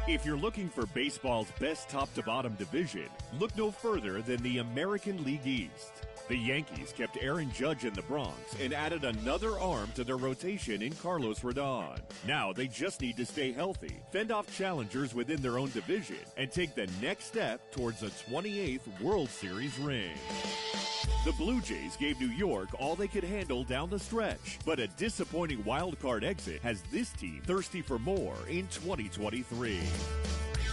If you're looking for baseball's best top-to-bottom division, look no further than the American League East. The Yankees kept Aaron Judge in the Bronx and added another arm to their rotation in Carlos Rodon. Now they just need to stay healthy, fend off challengers within their own division, and take the next step towards a 28th World Series ring. The Blue Jays gave New York all they could handle down the stretch, but a disappointing wild card exit has this team thirsty for more in 2023.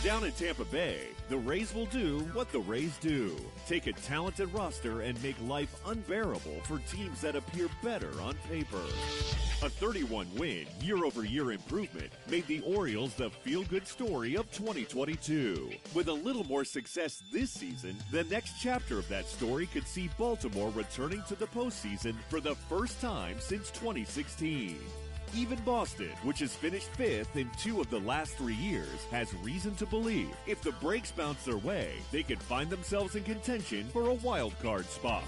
Down in Tampa Bay, the Rays will do what the Rays do. Take a talented roster and make life unbearable for teams that appear better on paper. A 31-win, year-over-year improvement made the Orioles the feel-good story of 2022. With a little more success this season, the next chapter of that story could see Baltimore returning to the postseason for the first time since 2016. Even Boston, which has finished 5th in 2 of the last 3 years, has reason to believe if the breaks bounce their way, they could find themselves in contention for a wild card spot.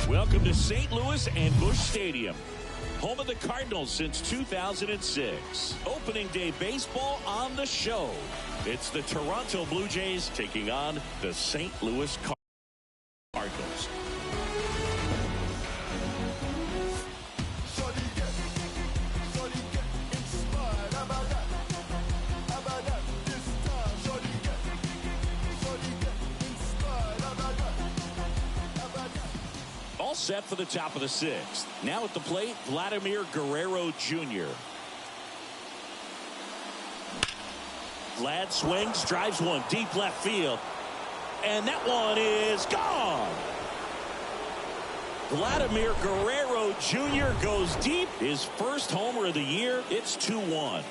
Welcome to St. Louis and Busch Stadium, home of the Cardinals since 2006. Opening day baseball on the show. It's the Toronto Blue Jays taking on the St. Louis Cardinals. Set for the top of the 6th. Now at the plate, Vladimir Guerrero Jr. Vlad swings, drives one deep left field, and that one is gone. Vladimir Guerrero Jr. goes deep. His first homer of the year. It's 2-1.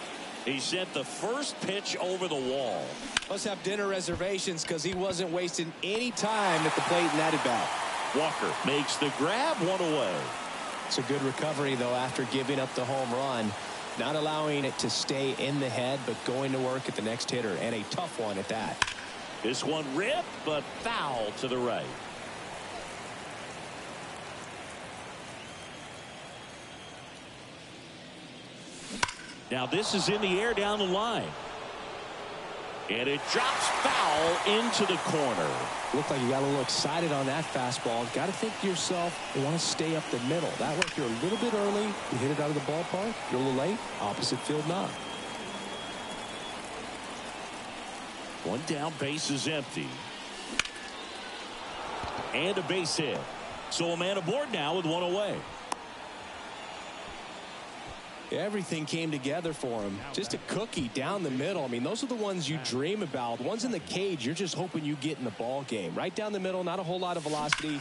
He sent the first pitch over the wall. Must have dinner reservations because he wasn't wasting any time at the plate in that at bat. Walker makes the grab, 1 away. It's a good recovery, though, after giving up the home run. Not allowing it to stay in the head, but going to work at the next hitter, and a tough one at that. This one ripped, but foul to the right. Now this is in the air down the line. And it drops foul into the corner. Looked like you got a little excited on that fastball. Got to think to yourself, you want to stay up the middle. That way, if you're a little bit early, you hit it out of the ballpark. You're a little late, opposite field knock. One down, base is empty. And a base hit. So a man aboard now with 1 away. Everything came together for him. Just a cookie down the middle. I mean, those are the ones you dream about. The ones in the cage, you're just hoping you get in the ball game. Right down the middle, not a whole lot of velocity.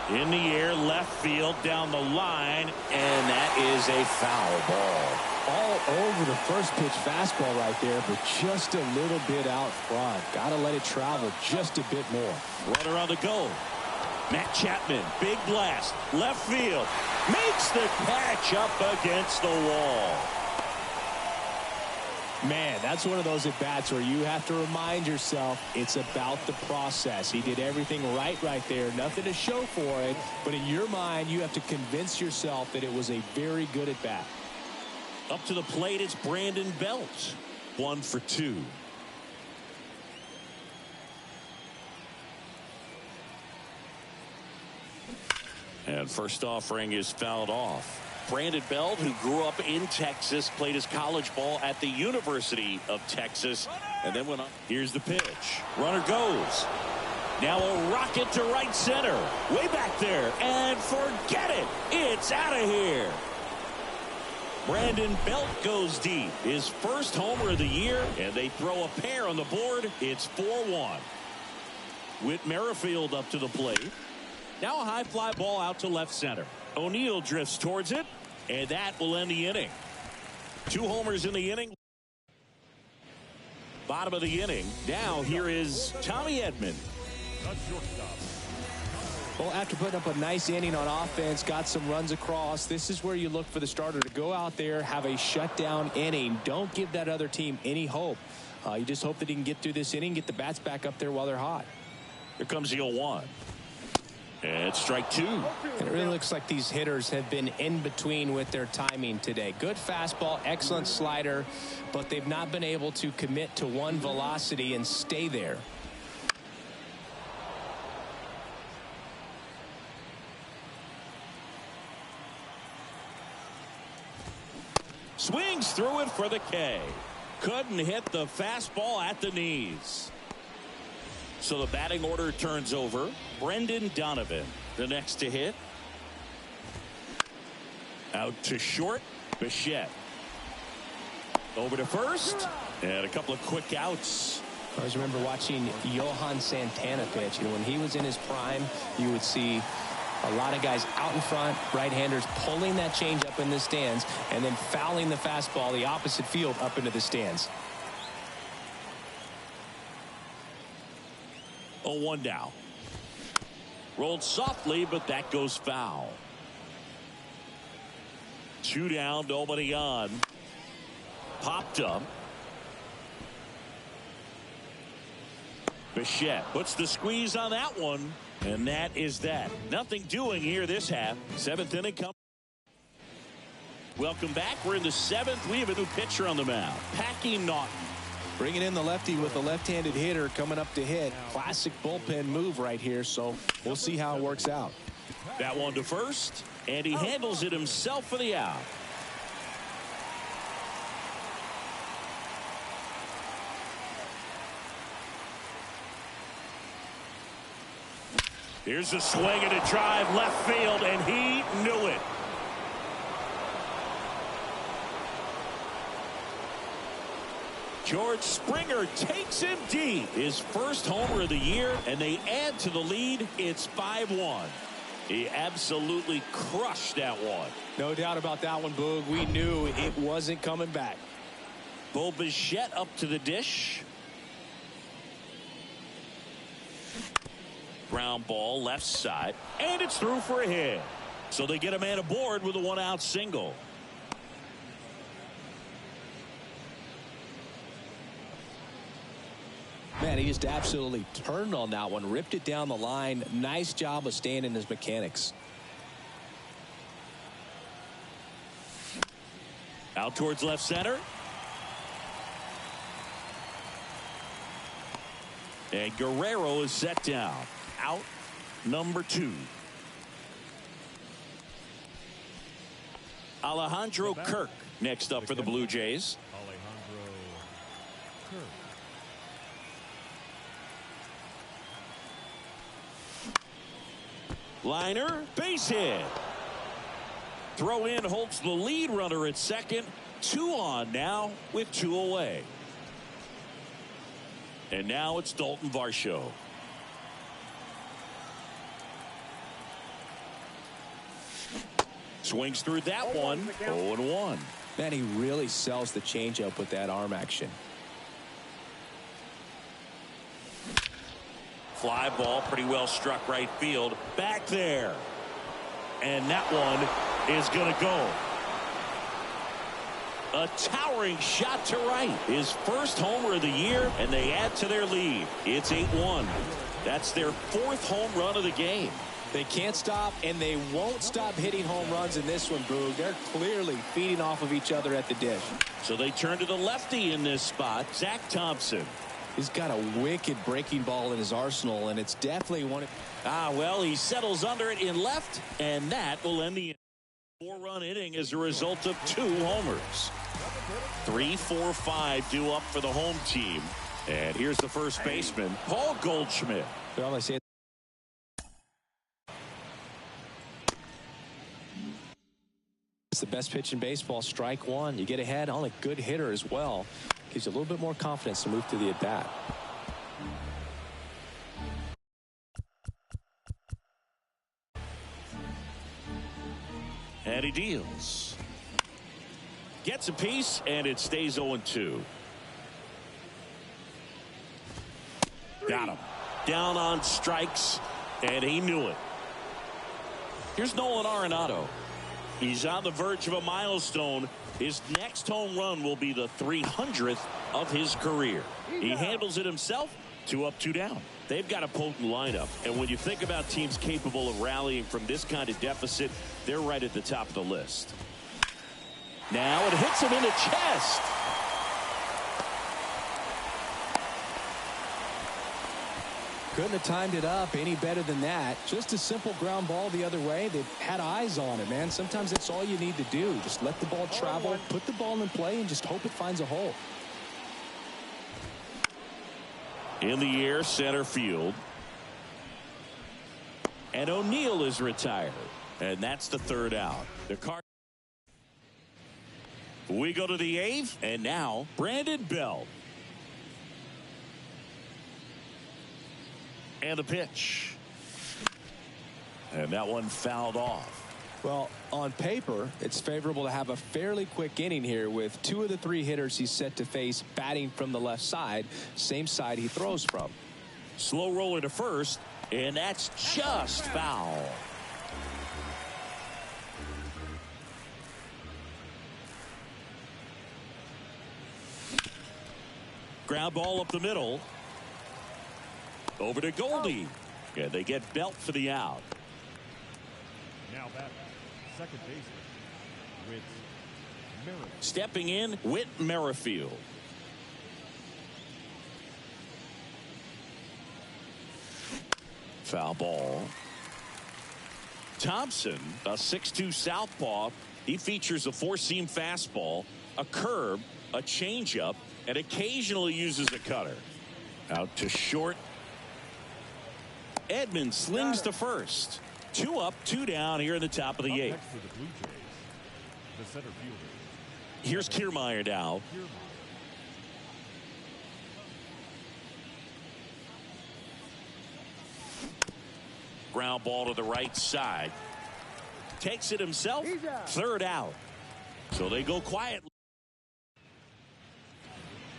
In the air, left field, down the line, and that is a foul ball. All over the first pitch fastball right there, but just a little bit out front. Got to let it travel just a bit more. Runner on the go. Matt Chapman, big blast, left field, makes the catch up against the wall. Man, that's one of those at-bats where you have to remind yourself it's about the process. He did everything right there. Nothing to show for it, but in your mind, you have to convince yourself that it was a very good at-bat. Up to the plate, it's Brandon Belt. 1 for 2. And first offering is fouled off. Brandon Belt, who grew up in Texas, played his college ball at the University of Texas, and then went on. Here's the pitch. Runner goes. Now a rocket to right center. Way back there, and forget it. It's out of here. Brandon Belt goes deep. His first homer of the year, and they throw a pair on the board. It's 4-1. Whit Merrifield up to the plate. Now a high fly ball out to left center. O'Neill drifts towards it, and that will end the inning. 2 homers in the inning. Bottom of the inning. Now here is Tommy Edman. Well, after putting up a nice inning on offense, got some runs across, this is where you look for the starter to go out there, have a shutdown inning. Don't give that other team any hope. You just hope that he can get through this inning, get the bats back up there while they're hot. Here comes the 0-1. And strike 2. It really looks like these hitters have been in between with their timing today. Good fastball, excellent slider, but they've not been able to commit to one velocity and stay there. Swings through it for the K. Couldn't hit the fastball at the knees. So the batting order turns over. Brendan Donovan, the next to hit. Out to short. Bichette. Over to first. And a couple of quick outs. I always remember watching Johan Santana pitch. You know, when he was in his prime, you would see a lot of guys out in front, right-handers pulling that change up in the stands and then fouling the fastball the opposite field up into the stands. 0-1 now. Rolled softly, but that goes foul. 2 down, nobody on. Popped up. Bichette puts the squeeze on that one. And that is that. Nothing doing here this half. 7th inning come. Welcome back. We're in the 7th. We have a new pitcher on the mound. Packy Naughton. Bringing in the lefty with a left-handed hitter coming up to hit. Classic bullpen move right here, so we'll see how it works out. That one to first, and he handles it himself for the out. Here's a swing and a drive left field, and he knew it. George Springer takes him deep. His first homer of the year, and they add to the lead. It's 5-1. He absolutely crushed that one. No doubt about that one, Boog. We knew it wasn't coming back. Bo Bichette up to the dish. Ground ball left side, and it's through for a hit. So they get a man aboard with a 1-out single. Man, he just absolutely turned on that one, ripped it down the line. Nice job of staying in his mechanics. Out towards left center. And Guerrero is set down. Out number 2. Alejandro Kirk next up for the Blue Jays. Alejandro Kirk. Liner, base hit. Throw in holds the lead runner at second. 2 on now with 2 away. And now it's Dalton Varsho. Swings through that one. 0-1. Man, he really sells the changeup with that arm action. Fly ball pretty well struck right field. Back there. And that one is going to go. A towering shot to right. His first homer of the year, and they add to their lead. It's 8-1. That's their 4th home run of the game. They can't stop, and they won't stop hitting home runs in this one, Boog. They're clearly feeding off of each other at the dish. So they turn to the lefty in this spot, Zach Thompson. He's got a wicked breaking ball in his arsenal, and it's definitely one. Well, he settles under it in left, and that will end the 4-run inning as a result of 2 homers. 3, 4, 5 due up for the home team. And here's the first baseman, Paul Goldschmidt. Well, I say It's the best pitch in baseball, strike one. You get ahead on a good hitter as well. Gives you a little bit more confidence to move to the at-bat. And he deals. Gets a piece, and it stays 0-2. Got him. Down on strikes, and he knew it. Here's Nolan Arenado. He's on the verge of a milestone. His next home run will be the 300th of his career. He handles it himself. 2 up, 2 down. They've got a potent lineup, and when you think about teams capable of rallying from this kind of deficit, they're right at the top of the list. Now it hits him in the chest. Couldn't have timed it up any better than that. Just a simple ground ball the other way. They've had eyes on it, man. Sometimes that's all you need to do. Just let the ball travel, put the ball in play, and just hope it finds a hole. In the air, center field. And O'Neill is retired. And that's the 3rd out. We go to the 8th, and now Brandon Belt. And the pitch. And that one fouled off. Well, on paper, it's favorable to have a fairly quick inning here with 2 of the 3 hitters he's set to face batting from the left side, same side he throws from. Slow roller to first, and that's just foul. Ground ball up the middle. Over to Goldie. Yeah, they get Belt for the out. Now batting, second baseman, Whit Merrifield. Stepping in, Whit Merrifield. Foul ball. Thompson, a 6'2 southpaw. He features a 4-seam fastball, a curve, a changeup, and occasionally uses a cutter. Out to short. Edmonds slings to first. 2 up, 2 down here in the top of the 8th. Next for the Blue Jays, the center fielder. Here's Kiermaier now. Ground ball to the right side. Takes it himself. 3rd out. So they go quietly.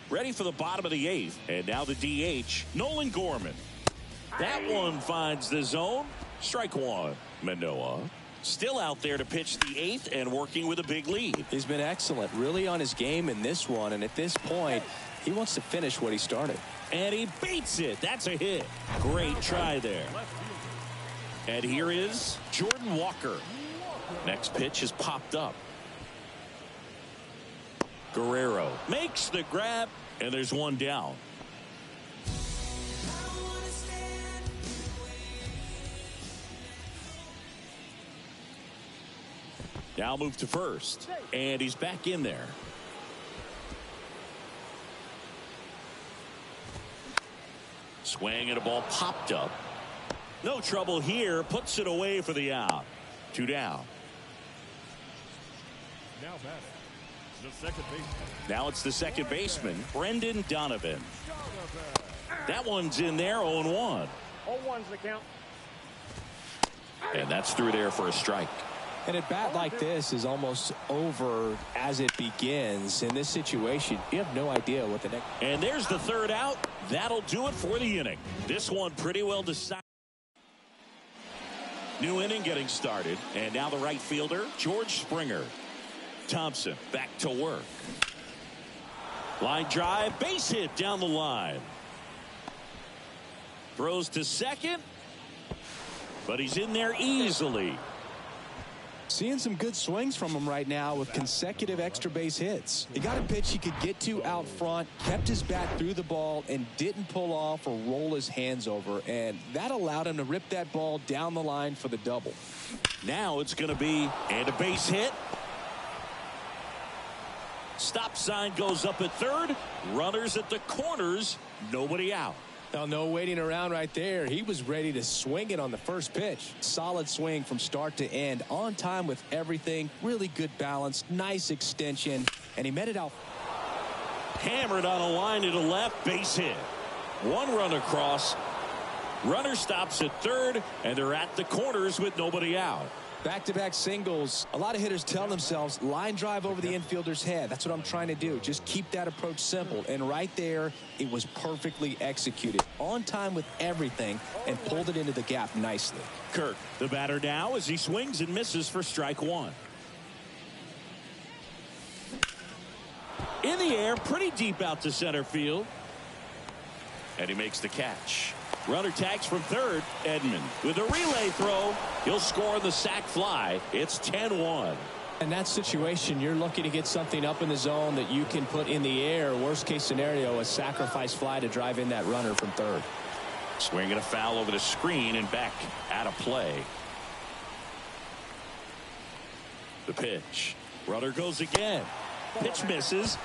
Ready for the bottom of the 8th. And now the DH, Nolan Gorman. That one finds the zone. Strike one. Manoah still out there to pitch the 8th and working with a big lead. He's been excellent, really on his game in this one. And at this point, he wants to finish what he started. And he beats it. That's a hit. Great try there. And here is Jordan Walker. Next pitch is popped up. Guerrero makes the grab, and there's one down. Now move to first, and he's back in there. Swing and a ball popped up. No trouble here. Puts it away for the out. 2 down. Now batting, the second baseman. Now it's the second baseman, Brendan Donovan. That one's in there, 0-1. 0-1's the count. And that's through there for a strike. And a bat like this is almost over as it begins. In this situation, you have no idea what the next. And there's the 3rd out. That'll do it for the inning. This one pretty well decided. New inning getting started. And now the right fielder, George Springer. Thompson back to work. Line drive, base hit down the line. Throws to second. But he's in there easily. Seeing some good swings from him right now with consecutive extra base hits. He got a pitch he could get to out front, kept his bat through the ball, and didn't pull off or roll his hands over. And that allowed him to rip that ball down the line for the double. Now it's going to be and a base hit. Stop sign goes up at third. Runners at the corners. Nobody out. Now, no waiting around right there. He was ready to swing it on the first pitch. Solid swing from start to end. On time with everything. Really good balance. Nice extension. And he met it out. Hammered on a line to the left. Base hit. One run across. Runner stops at third. And they're at the corners with nobody out. Back-to-back singles. A lot of hitters tell themselves, line drive over the infielder's head. That's what I'm trying to do. Just keep that approach simple. And right there, it was perfectly executed. On time with everything and pulled it into the gap nicely. Kirk, the batter now as he swings and misses for strike one. In the air, pretty deep out to center field. And he makes the catch. Runner tags from third. Edman with a relay throw. He'll score the sac fly. It's 10-1. In that situation, you're looking to get something up in the zone that you can put in the air. Worst case scenario, a sacrifice fly to drive in that runner from third. Swinging a foul over the screen and back out of play. The pitch. Runner goes again. Pitch misses.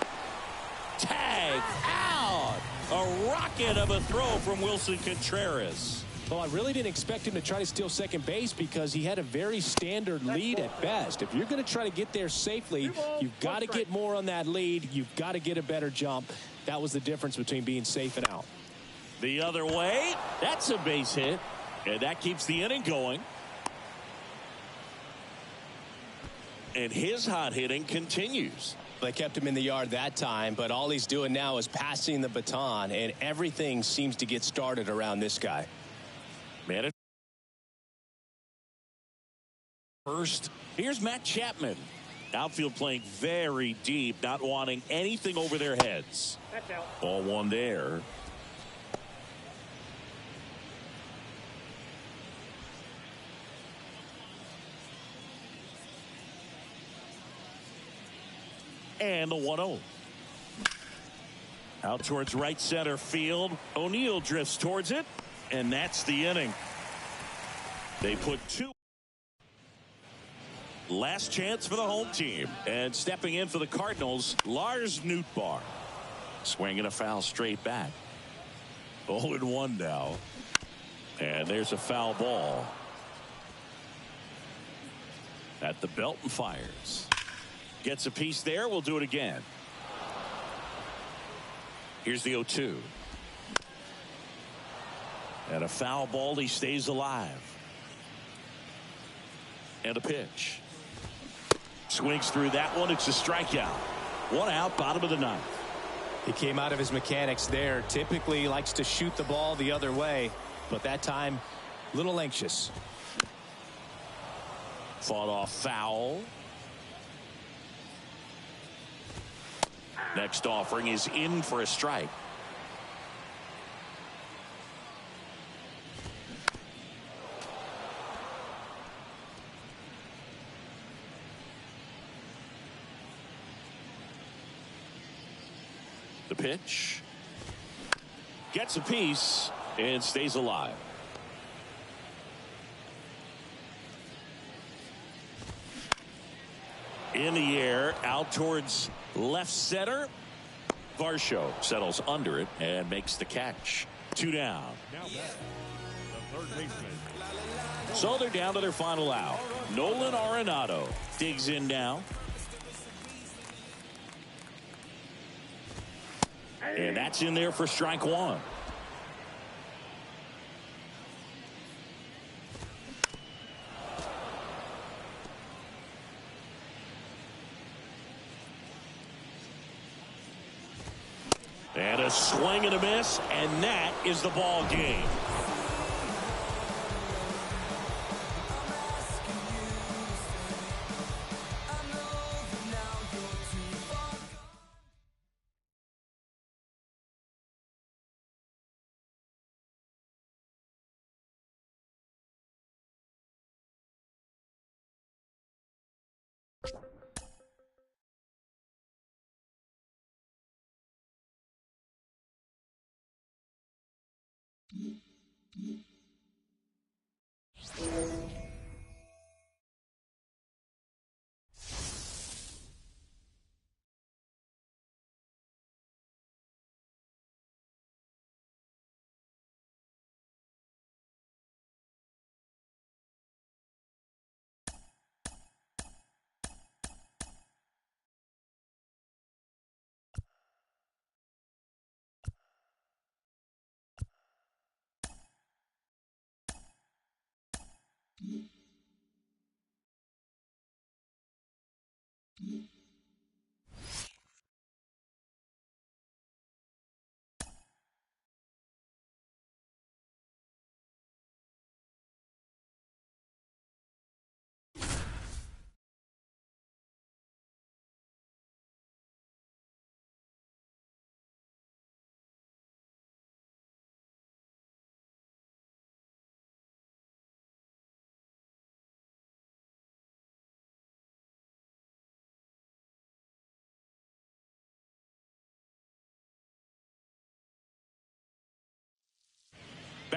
Tag out. A rocket of a throw from Wilson Contreras. Well, I really didn't expect him to try to steal second base because he had a very standard lead at best. If you're going to try to get there safely, you've got to get more on that lead. You've got to get a better jump. That was the difference between being safe and out. The other way. That's a base hit. And that keeps the inning going. And his hot hitting continues. They kept him in the yard that time, but all he's doing now is passing the baton, and everything seems to get started around this guy. Man, first, here's Matt Chapman. Outfield playing very deep, not wanting anything over their heads. That's out. Ball one there. And the 1-0. Out towards right center field. O'Neill drifts towards it. And that's the inning. They put two. Last chance for the home team. And stepping in for the Cardinals, Lars Nootbaar. Swinging a foul straight back. 0-1 now. And there's a foul ball. At the belt and fires. Gets a piece there. We'll do it again. Here's the 0-2. And a foul ball. He stays alive. And a pitch. Swings through that one. It's a strikeout. One out, bottom of the ninth. He came out of his mechanics there. Typically likes to shoot the ball the other way, but that time, a little anxious. Fought off foul. Next offering is in for a strike. The pitch. Gets a piece and stays alive. In the air, out towards left center. Varsho settles under it and makes the catch. 2 down. Now back, the third baseman. So they're down to their final out. Nolan Arenado digs in now. And that's in there for strike one. And a swing and a miss, and that is the ball game.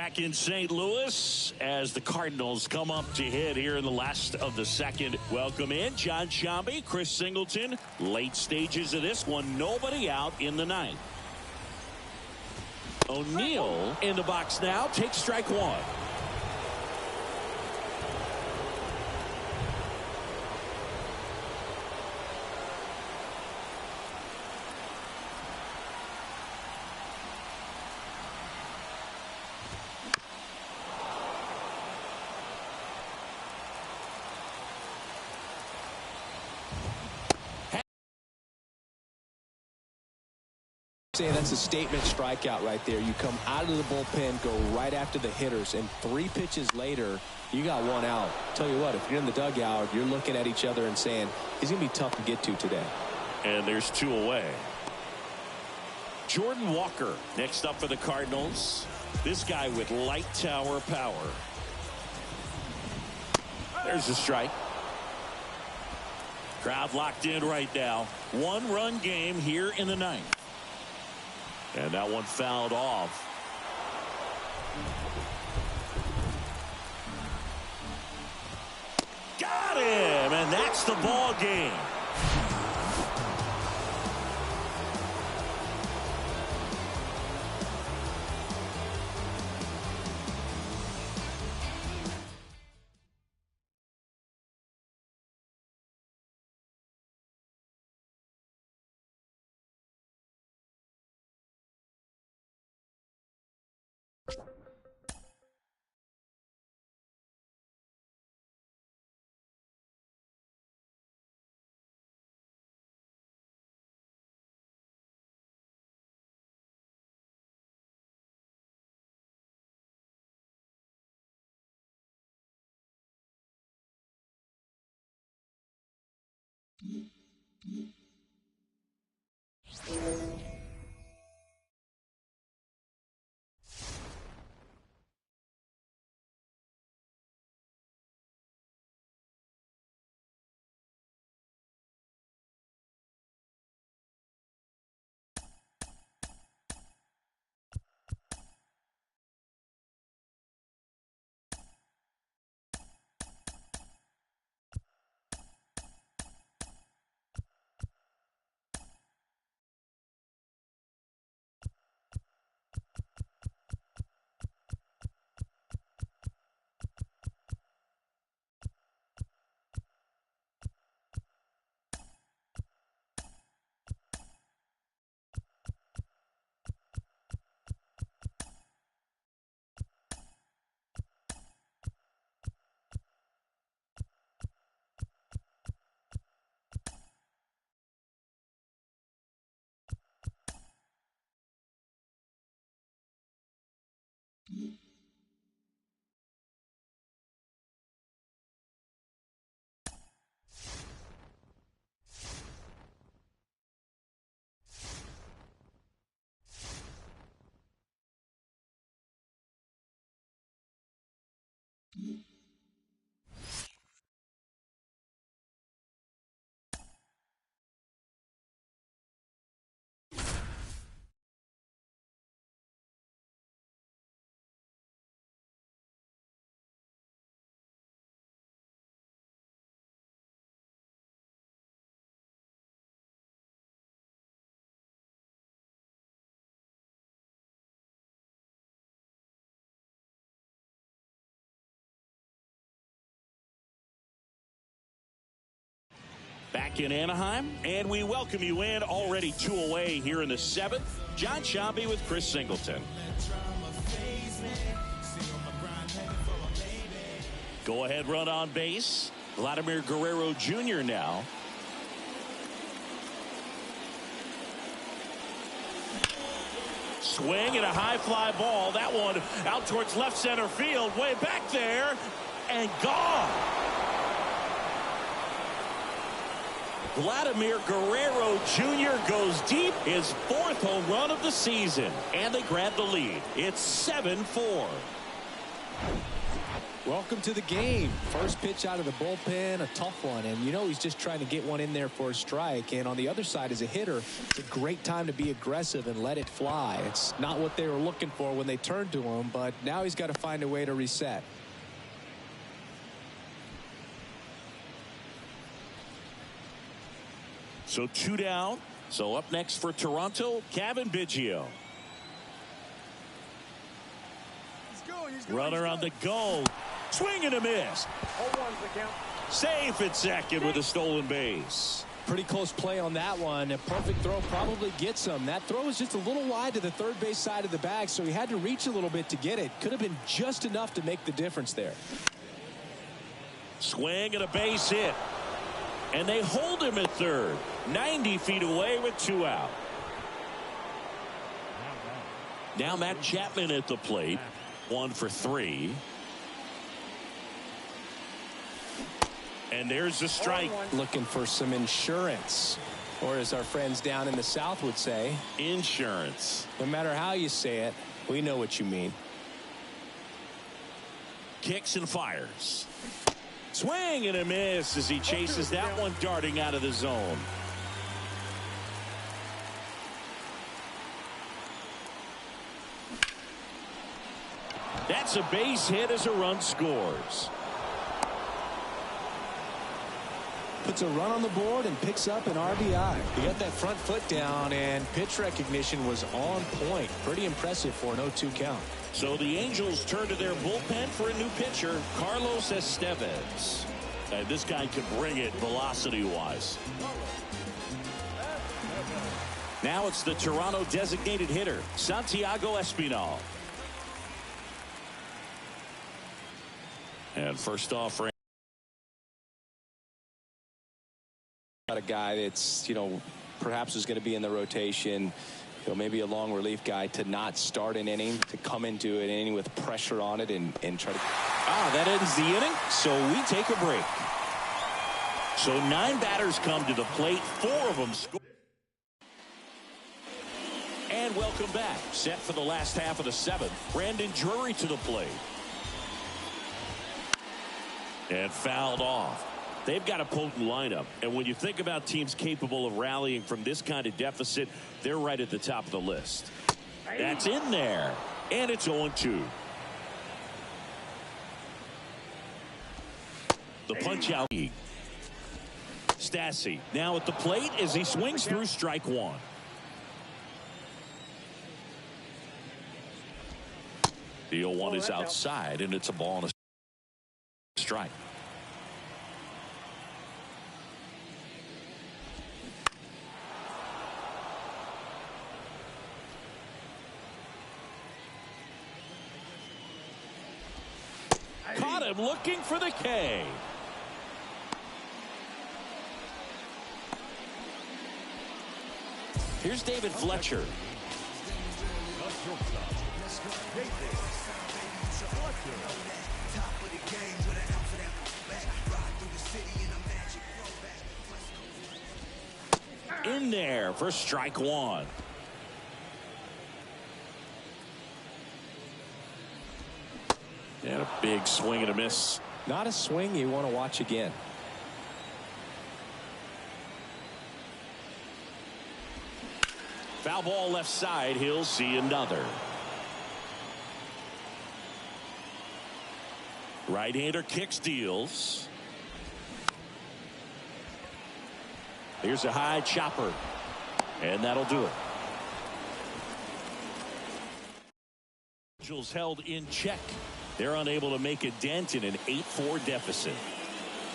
Back in St. Louis as the Cardinals come up to hit here in the last of the second. Welcome in John Sciambi, Chris Singleton. Late stages of this one. Nobody out in the ninth. O'Neill in the box now. Takes strike one. That's a statement strikeout right there. You come out of the bullpen, go right after the hitters, and 3 pitches later, you got 1 out. Tell you what, if you're in the dugout, you're looking at each other and saying, he's going to be tough to get to today. And there's 2 away. Jordan Walker next up for the Cardinals. This guy with light tower power. There's a strike. Crowd locked in right now. 1-run game here in the ninth. And that one fouled off. Got him, and that's the ball game. Back in Anaheim, and we welcome you in. Already 2 away here in the 7th. John Sciambi with Chris Singleton. Go ahead run on base. Vladimir Guerrero Jr. now. Swing and a high fly ball. That one out towards left center field. Way back there and gone. Vladimir Guerrero Jr. goes deep, his 4th home run of the season, and they grab the lead. It's 7-4. Welcome to the game. First pitch out of the bullpen, a tough one. And you know he's just trying to get one in there for a strike. And on the other side, as a hitter, it's a great time to be aggressive and let it fly. It's not what they were looking for when they turned to him, but now he's got to find a way to reset. So 2 down. So up next for Toronto, Kevin Biggio. Runner on the go. Swing and a miss. 0-1's the count. Safe at second with a stolen base. Pretty close play on that one. A perfect throw probably gets him. That throw was just a little wide to the third base side of the bag, so he had to reach a little bit to get it. Could have been just enough to make the difference there. Swing and a base hit. And they hold him at third. 90 feet away with 2 out. Now Matt Chapman at the plate. 1 for 3. And there's the strike. Looking for some insurance. Or as our friends down in the South would say, insurance. No matter how you say it, we know what you mean. Kicks and fires. Swing and a miss as he chases that one darting out of the zone. That's a base hit as a run scores. Puts a run on the board and picks up an RBI. He got that front foot down, and pitch recognition was on point. Pretty impressive for an 0-2 count. So the Angels turn to their bullpen for a new pitcher, Carlos Estevez. And this guy could bring it velocity-wise. Now it's the Toronto designated hitter, Santiago Espinal. And first off, got a guy that's, perhaps is going to be in the rotation. Maybe a long relief guy to not start an inning, to come into an inning with pressure on it and try to. That ends the inning, so we take a break. So 9 batters come to the plate, 4 of them score. And welcome back. Set for the last half of the 7th. Brandon Drury to the plate. And fouled off. They've got a potent lineup, and when you think about teams capable of rallying from this kind of deficit, they're right at the top of the list. That's in there, and it's 0-2. The punch out. Stassi now at the plate as he swings through strike 1. The 0-1 is outside, and it's a ball and a strike. Caught him looking for the K. Here's David Fletcher. In there for strike 1. And a big swing and a miss. Not a swing you want to watch again. Foul ball left side. He'll see another. Right-hander kicks, deals. Here's a high chopper. And that'll do it. Angels held in check. They're unable to make a dent in an 8-4 deficit.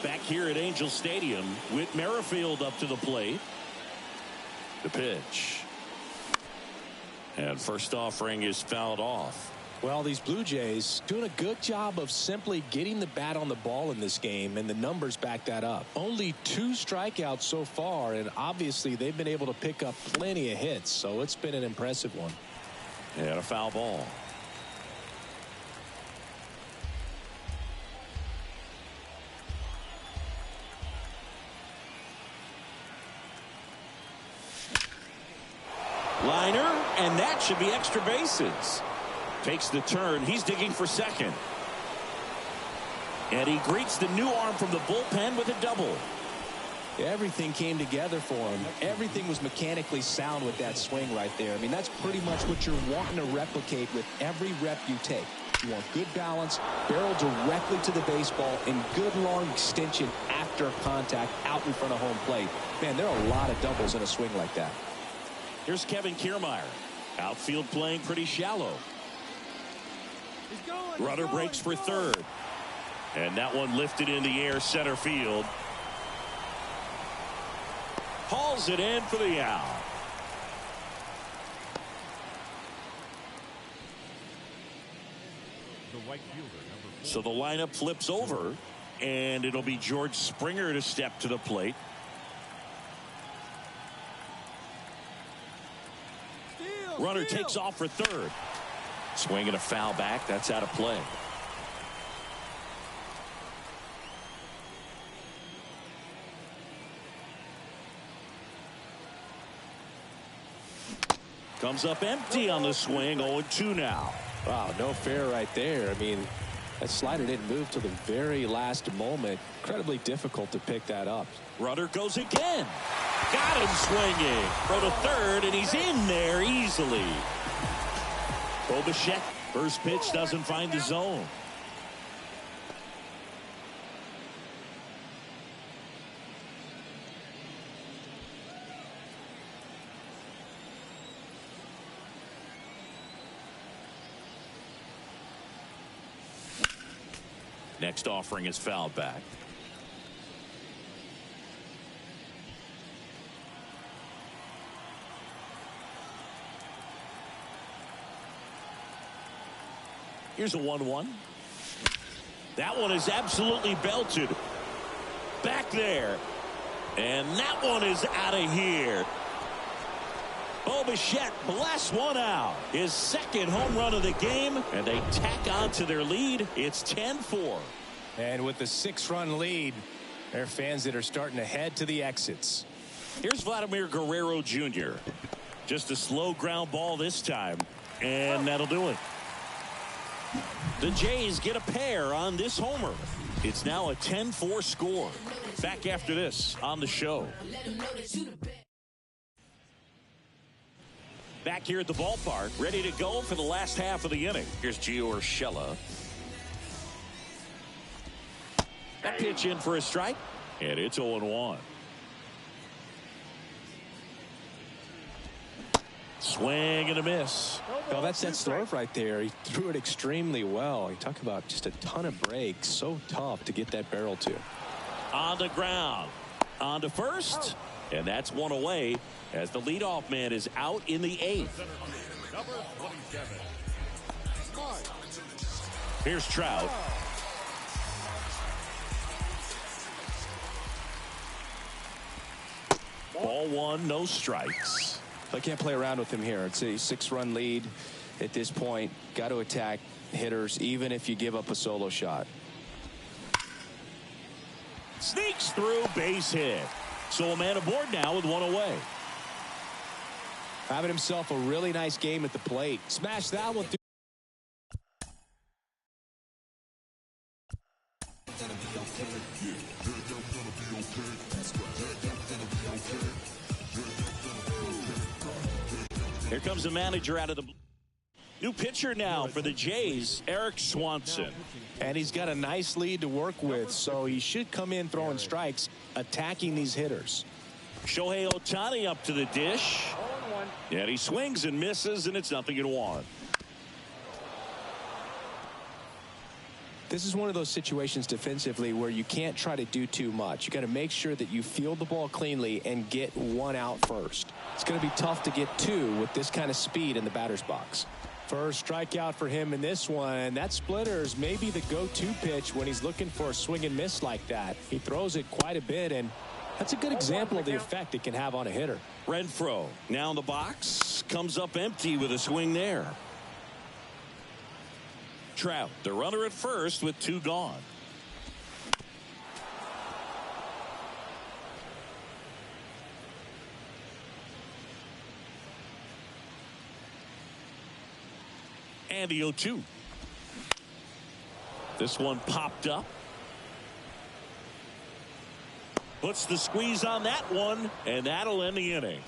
Back here at Angel Stadium with Merrifield up to the plate. The pitch. And first offering is fouled off. Well, these Blue Jays doing a good job of simply getting the bat on the ball in this game, and the numbers back that up. Only 2 strikeouts so far, and obviously they've been able to pick up plenty of hits, so it's been an impressive one. And a foul ball. Liner, and that should be extra bases. Takes the turn. He's digging for second. And he greets the new arm from the bullpen with a double. Everything came together for him. Everything was mechanically sound with that swing right there. I mean, that's pretty much what you're wanting to replicate with every rep you take. You want good balance, barrel directly to the baseball, and good long extension after contact out in front of home plate. Man, there are a lot of doubles in a swing like that. Here's Kevin Kiermaier. Outfield playing pretty shallow. Runner breaks for third. And that one lifted in the air center field. Hauls it in for the out. So the lineup flips over, and it'll be George Springer to step to the plate. Runner takes off for third. Swing and a foul back. That's out of play. Comes up empty on the swing. 0-2 now. Wow, no fair right there. I mean, that slider didn't move till the very last moment. Incredibly difficult to pick that up. Runner goes again. Got him swinging. Throw to third, and he's in there easily. Bichette, first pitch doesn't find the zone. Next offering is fouled back. Here's a 1-1. That one is absolutely belted. Back there. And that one is out of here. Bichette blasts one out. His second home run of the game, and they tack on to their lead. It's 10-4. And with the 6-run lead, there are fans that are starting to head to the exits. Here's Vladimir Guerrero Jr. Just a slow ground ball this time, and that'll do it. The Jays get a pair on this homer. It's now a 10-4 score. Back after this on the show. Back here at the ballpark, ready to go for the last half of the inning. Here's Gio Urshela. That pitch in for a strike, and it's 0-1. Swing and a miss. Well, that's that stuff right there. He threw it extremely well. You talk about just a ton of breaks. So tough to get that barrel to. On the ground. On to first. And that's one away as the leadoff man is out in the 8th. Here's Trout. Ball 1, no strikes. I can't play around with him here. It's a 6-run lead at this point. Got to attack hitters even if you give up a solo shot. Sneaks through, base hit. So a man aboard now with one away. Having himself a really nice game at the plate. Smash that one through. Here comes the manager out of the new pitcher now for the Jays, Eric Swanson. And he's got a nice lead to work with, so he should come in throwing strikes, attacking these hitters. Shohei Ohtani up to the dish. And he swings and misses, and it's 0-1. This is one of those situations defensively where you can't try to do too much. You got to make sure that you field the ball cleanly and get one out first. It's going to be tough to get two with this kind of speed in the batter's box. First strikeout for him in this one. That splitter is maybe the go-to pitch when he's looking for a swing and miss like that. He throws it quite a bit, and that's a good example of the effect it can have on a hitter. Renfroe now in the box, comes up empty with a swing there. Trout, the runner at first with 2 gone. And the 0-2. This one popped up. Puts the squeeze on that one, and that'll end the inning.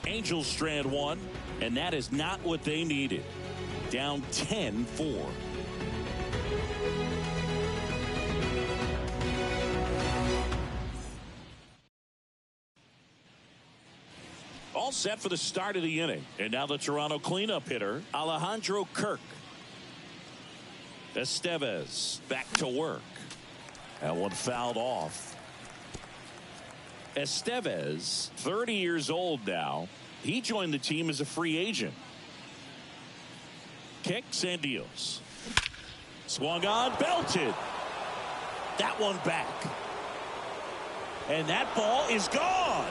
Angels strand one, and that is not what they needed. Down 10-4. All set for the start of the inning. And now the Toronto cleanup hitter, Alejandro Kirk. Estevez back to work. That one fouled off. Estevez, 30 years old now. He joined the team as a free agent. Kicks and deals. Swung on, belted. That one back. And that ball is gone.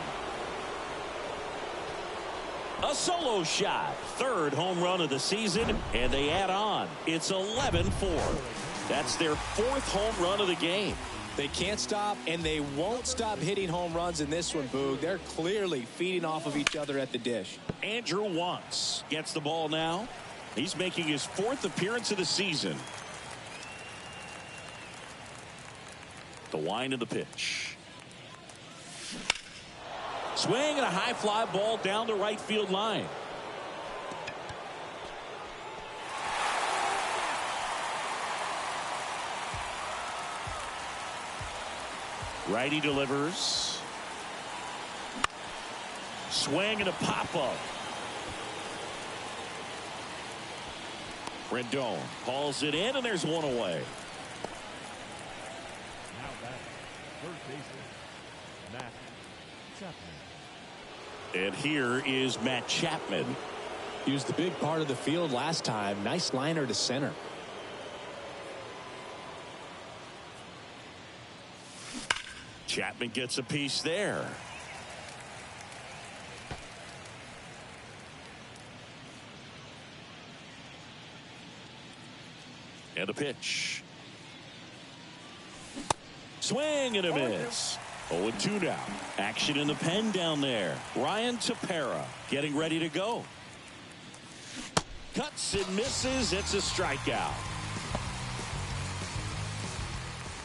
A solo shot. Third home run of the season, and they add on. It's 11-4. That's their fourth home run of the game. They can't stop, and they won't stop hitting home runs in this one, Boog. They're clearly feeding off of each other at the dish. Andrew Wantz gets the ball now. He's making his fourth appearance of the season. The wind of the pitch. Swing and a high fly ball down the right field line. Righty delivers. Swing and a pop-up. Rendon hauls it in, and there's one away. Now back, third baseman, Matt Chapman. And here is Matt Chapman. He was the big part of the field last time. Nice liner to center. Chapman gets a piece there. And a pitch. Swing and a miss. 0-2 now. Action in the pen down there. Ryan Tepera getting ready to go. Cuts and misses. It's a strikeout.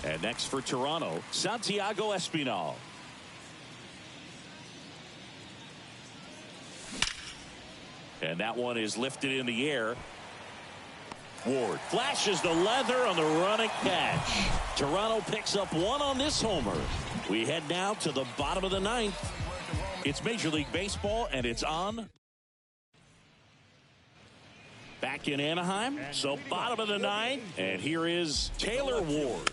And next for Toronto, Santiago Espinal. And that one is lifted in the air. Ward flashes the leather on the running catch. Toronto picks up one on this homer. We head now to the bottom of the ninth. It's Major League Baseball, and it's on. Back in Anaheim, so bottom of the ninth. And here is Taylor Ward.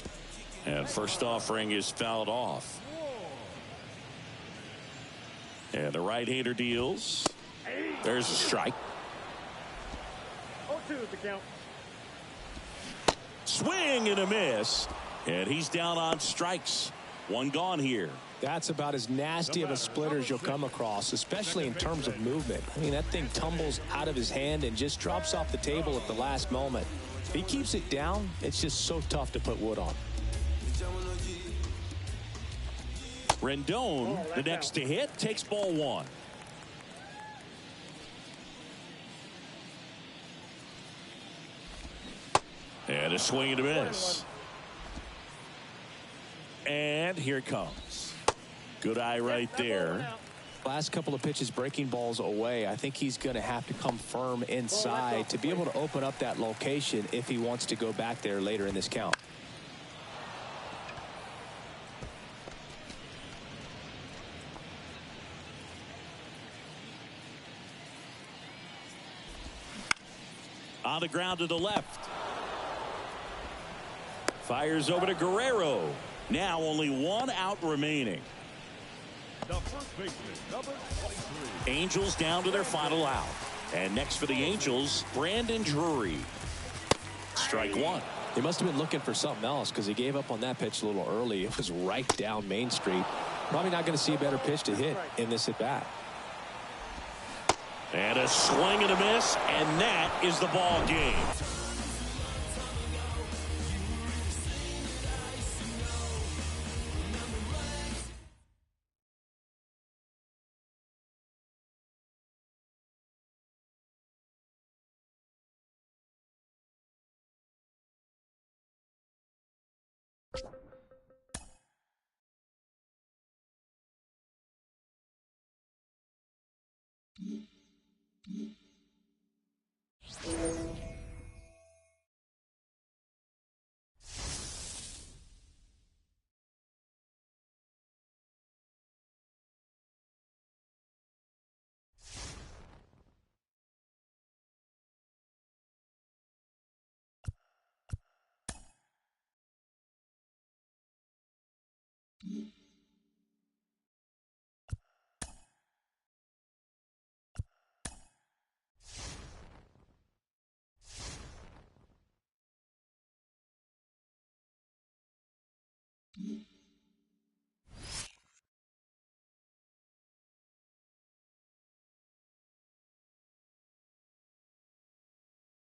And first offering is fouled off. And the right-hander deals. There's a strike. 0-2 is the count. Swing and a miss. And he's down on strikes. One gone here. That's about as nasty of a splitter as you'll come across, especially in terms of movement. I mean, that thing tumbles out of his hand and just drops off the table at the last moment. If he keeps it down, it's just so tough to put wood on. Rendon, the next to hit, takes ball one. And a swing and a miss. And here it comes. Good eye right there. Last couple of pitches breaking balls away. I think he's going to have to come firm inside to be able to open up that location if he wants to go back there later in this count. On the ground to the left. Fires over to Guerrero. Now only one out remaining. The first baseman, number 23. Angels down to their final out. And next for the Angels, Brandon Drury. Strike one. He must have been looking for something else because he gave up on that pitch a little early. It was right down Main Street. Probably not going to see a better pitch to hit in this at bat. And a swing and a miss, and that is the ball game. Mm-hmm.